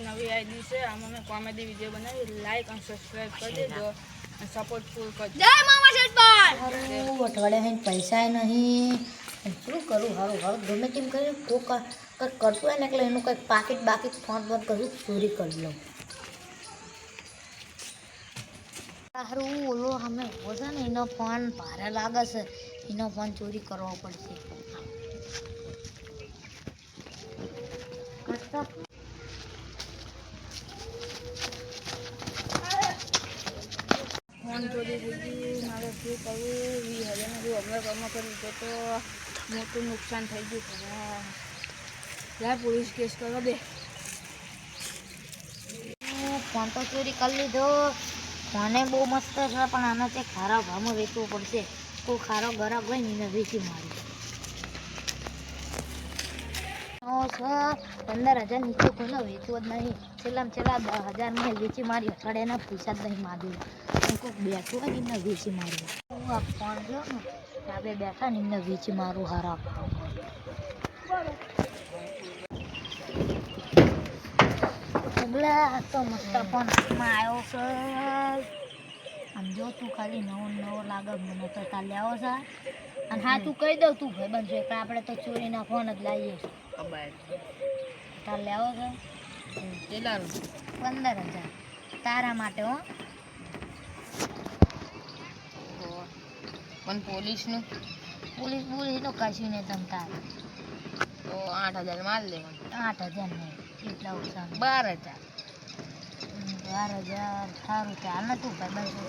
નવી આઈડી છે, આમાં મેં કોમેડી વિડીયો બનાવી, લાઈક અને સબસ્ક્રાઇબ કરી દેજો અને સપોર્ટ ફૂલ કરજો. જય મામા શેઠભાઈ. હારું અઠવાડિયા પૈસા નહીં, શું કરું? હારું ગમે તેમ કરીને કોક કંઈક કરતું હોય ને એટલે એનું કંઈક પાકીટ બાકીટ ફોન બંધ કરું, ચોરી કરી લઉં. હારું ઓલો અમે ઉભો છે ને એનો ફોન ભારે લાગે છે, એનો ફોન ચોરી કરવો પડશે. ફોન ચોરી થઈ ગયું, મારે શું કરવું? 20,000 જો હમણાં કર્મ કરી તો મોટું નુકસાન થઈ ગયું. યાર પોલીસ કેસ કરવા દે. ફોન તો ચોરી કરી લીધો, ફોને બહુ મસ્ત છે પણ આને તે ખારા ભાવમાં વેચવો પડશે. કોઈ ખારો ગરાક હોય ને એને વેચી મારી. 15,000 નીચે કોઈને વેચવો જ નહીં. છેલ્લામાં છેલ્લા 10,000 વેચી મારી. અઠવાડિયાના પૈસા જ નહીં માર્યું. કોઈક બેઠું હોય ને એમને વેચી મારું. હું આ ફોન લ્યો ને આપણે બેઠા ને એમને વેચી મારું હારા ભાવમાં. તો મસ્ત ફોન હાથમાં આવ્યો છે. આમ જો તું ખાલી નવો લાગે મને તો તાર લેવો છે. અને હા તું કહી દઉં તું ભાઈ બનશે પણ આપણે તો ચોરીના ફોન જ લાવીએ છીએ. તાર લેવો છે? કેટલા? 15,000 તારા માટે. હો પણ પોલીસનું પોલીસ તો કશું નહીં તમ તારે. તો 8,000 માલ લેવાનું. 8,000 નહીં એટલા ઓછા. 12,000. 12,000 સારું ચાલ ને તું ભાઈ બનશે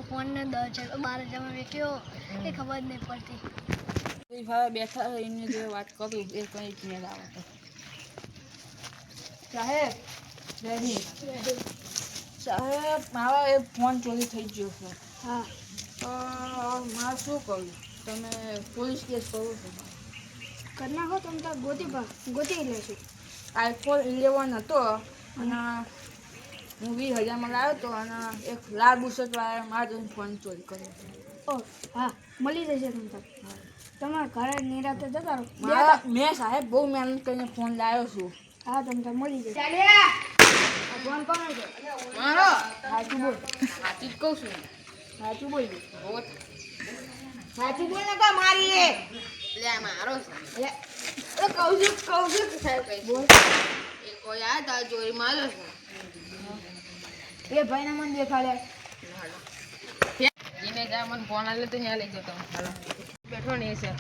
ફોન ને 12,000 વેચ્યો એ ખબર નહીં પડતી. બેઠા એની જોડે વાત કરું એ કંઈ જ નહીં આવે તો. સાહેબ સાહેબ મારા એ ફોન ચોરી થઈ ગયો છે. હા તો મારે શું કરવું? તમે પોલીસ કેસ કરો છો? કરી નાખો તમે તો ગોતી લેશું. iPhone 11 હતો અને હું 20,000 લાવ્યો હતો અને એક લાલ બુશર્ટવાળા મારા જોઈને ફોન ચોરી કર્યો. ઓ હા મળી જશે તમે તો. તમારા ઘરે નિરાતે જતા રહો. મેં સાહેબ બહુ મહેનત કરીને ફોન લાવ્યો છું. હા તમે તો મળી જશે. ફોન કોનો છે? મારો સાચું બોલ. સાચું જ કહું છું. સાચું બોલ. સાચું બોલ ને કા મારી લે મારો છે. કહું છું સાહેબ બોલ. એ કોઈ આ તા ચોરી માર્યો છે. એ ભાઈને મને દેખાડે. એને જા મને ફોન આલે તો ત્યાં લઈ જતો. હાલો બેઠો ને છે.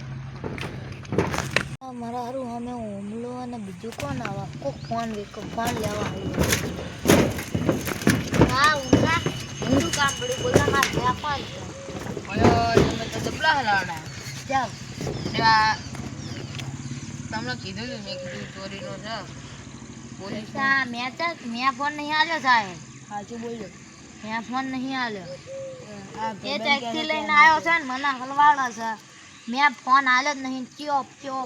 મારા હારું અમે હુમલો અને બીજું કોણ આવા કોક ફોન લેવા આવ્યું. હા ઊંઘા શું કામ પડ્યું બોલા મારે ત્યાં ફોન છે. તમે તો જબલા હલાવડા ચાલ તમને કીધું હતું મેં કીધું ચોરીનો છે. મેં ફોન નહીં આલ્યો સાહેબ. સાચું બોલ્યો. મેં ફોન નહીં આલ્યો. એ ટેક્સી લઈને આવ્યો છે ને મને હલવાડો છે. મેં ફોન આલ્યો જ નહીં. કયો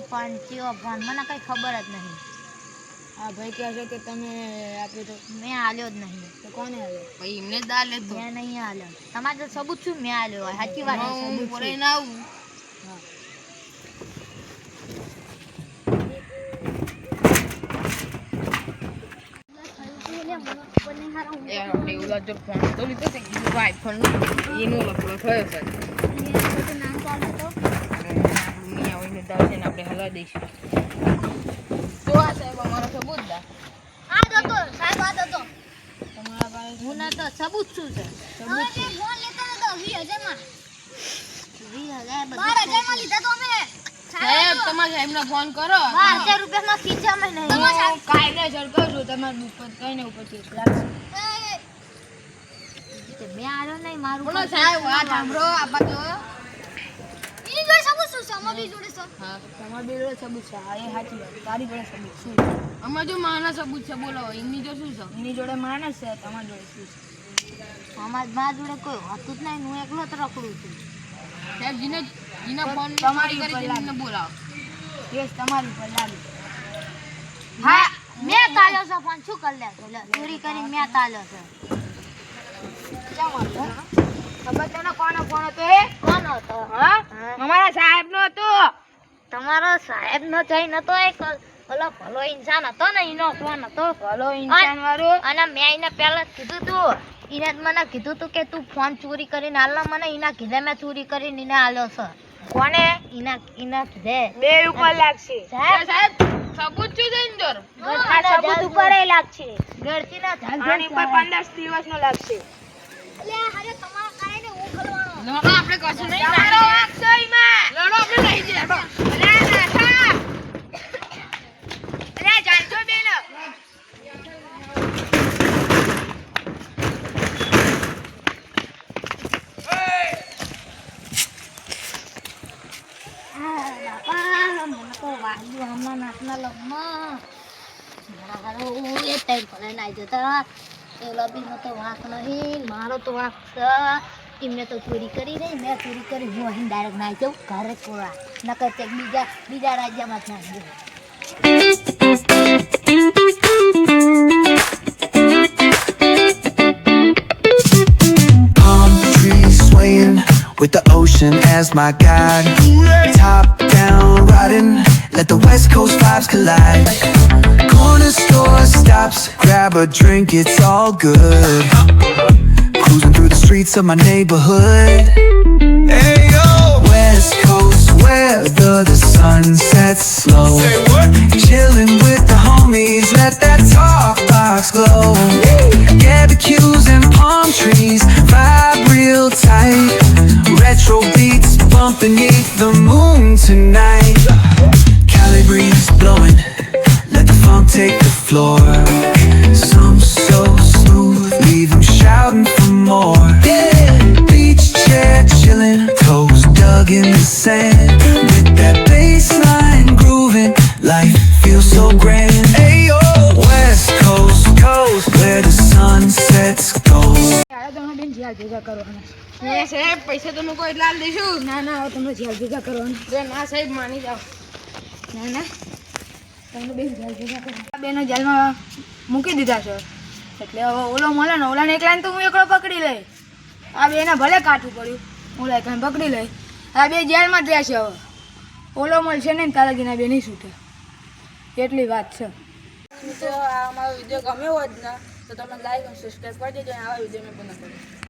ફોન મને કઈ ખબર જ નહીં. આ ભાઈ કહે છે કે તમે આપ્યું તો મેં આલ્યો જ નહીં. તો કોને આવ્યો? ભાઈ એમને જ દાલ લેતો મેં નહીં આલ્યો. તમારે તો સબૂત શું મેં આલ્યો હોય? સાચી વાત છે, હું સબૂત છે. બોલાઈને આવું. હા એવડા જો ફોન તો લીધો છે કીધું iPhone એનો લફડો થયો છે. આવીને દાવશે ને આપણે હલવા દઈશું. તો આ સાહેબ અમારો સબૂત દા. તમારા પાસે હું ના તો સબૂત શું છે? સબૂત છે. 20,000 સાહેબ તમારા સાહેબને ફોન કરો. 12,000 રૂપિયામાં ખીચામાં નહીં. હું કાયદેસર કહું છું તમારે ઉપર કઈને ઉપર કેસ લાગશે. મેં આલ્યો નહીં મારું. બોલો સાહેબ વાત સાંભળો આ બાજુ. હા તમારી જોડે સબૂત છે. હા એ સાચી વાત. તારી જોડે સબૂત શું છે? અમાર જો માણસ સબૂત છે બોલો. એમની જો શું છે? એની જોડે માણસ છે. તમારી જોડે શું છે? મારા જોડે કોઈ હોતું જ નહીં. હું એકલો જ રખડું છું. સાહેબ જીને ફોન તમારી કરી એમને બોલાવો. કેસ તમારી પર લાગી. હા મેં તાલ્યો છે ફોન. શું કરી લે ચોરી કરી મેં તાલ્યો છે. ક્યાં વાંધો? ખબર તને કોનો ફોન હતો એ? કોણ હતો? હા હા. અમારા સાહેબનો હતો. તમારો સાહેબ નો જઈ નતો એક ઓલો ભલો ઇન્સાન હતો ને એનો ફોન હતો. ભલો ઇન્સાન વાળો. અને મેં એને પહેલા જ કીધું તું એને જ મને કીધું તું કે તું ફોન ચોરી કરીને આલ મને એના કીધે મેં ચોરી કરીને એને આલ્યો છે. કોને? એના કીધે બે ઉપર લાગશે. સાહેબ. સાહેબ સબૂત છે જઈને જોર. ઘરના સબૂત ઉપર લાગશે. ઘરથી ના આની ઉપર 15 દિવસનો લાગશે. અરે તમારા કારણે હું કરવાનો. લડો આપણે કશું નહીં. તમારો વાંક છે ઈમાં. લડો આપણે નહીં જે. અરે નાથા. અરે જાનજો બેન. બાપા મને તો વાગ્યું હમણાં નાકના લગમાં. મારા ઘરે હું એ ટાઈમ ભલે આવી જતા એ લબીનો તો વાંક નહીં મારો તો વાંક છે. એમને તો ચોરી કરી નહીં મેં ચોરી કરી હું અહીં ડાયરેક્ટ નાઈ જાઉં ઘરે કોરા નકર તે બીજા રાજ્યમાં જ નાખી દઉં. Palm trees swaying with the ocean as my guide. Top down riding, let the west coast vibes collide. Corner store stops, grab a drink, it's all good. Cruising through the streets of my neighborhood. Hey yo, West Coast weather, the sun sets slow. Chilling with the homies, let that talk box glow. Barbecues and palm trees, vibe real tight. Retro beats bumping beneath the moon tonight. Cali breeze blowing, let the funk take the floor. Some so smooth, leave them shouting for more. Beach chair chilling, toes dug in the sand. With that bass line grooving, life feels so grand. Ayo, West Coast, where the sun sets gold. યાર તમે બેન જ્યાં ભેગા કરવાના. એ સાહેબ પૈસા તો મૂકો એટલે આલ દઈશું. ના ના હવે તમે જ્યાં ભેગા કરવાના. રે ના સાહેબ માની જાઓ. ના ના તમે બેન જ્યાં ભેગા કરો. આ બેનો જેલમાં મૂકી દીધા છે એટલે હવે ઓલો મળે ને ઓલાને એકલાને તો હું એકલો પકડી લઈ. આ બેને ભલે કાઠું પડ્યું ઓલા એકલાને પકડી લઈ. આ બે જેલમાં જ રહેશે હવે. ઓલો મળશે ને તારા ગીના બે નહીં છૂટે એટલી વાત છે. તો આ અમારો વિડીયો ગમ્યો હોય ને તો તમે લાઈક અને સબસ્ક્રાઈબ કરી દેજો. આવા વિડીયો મેં બનાવું.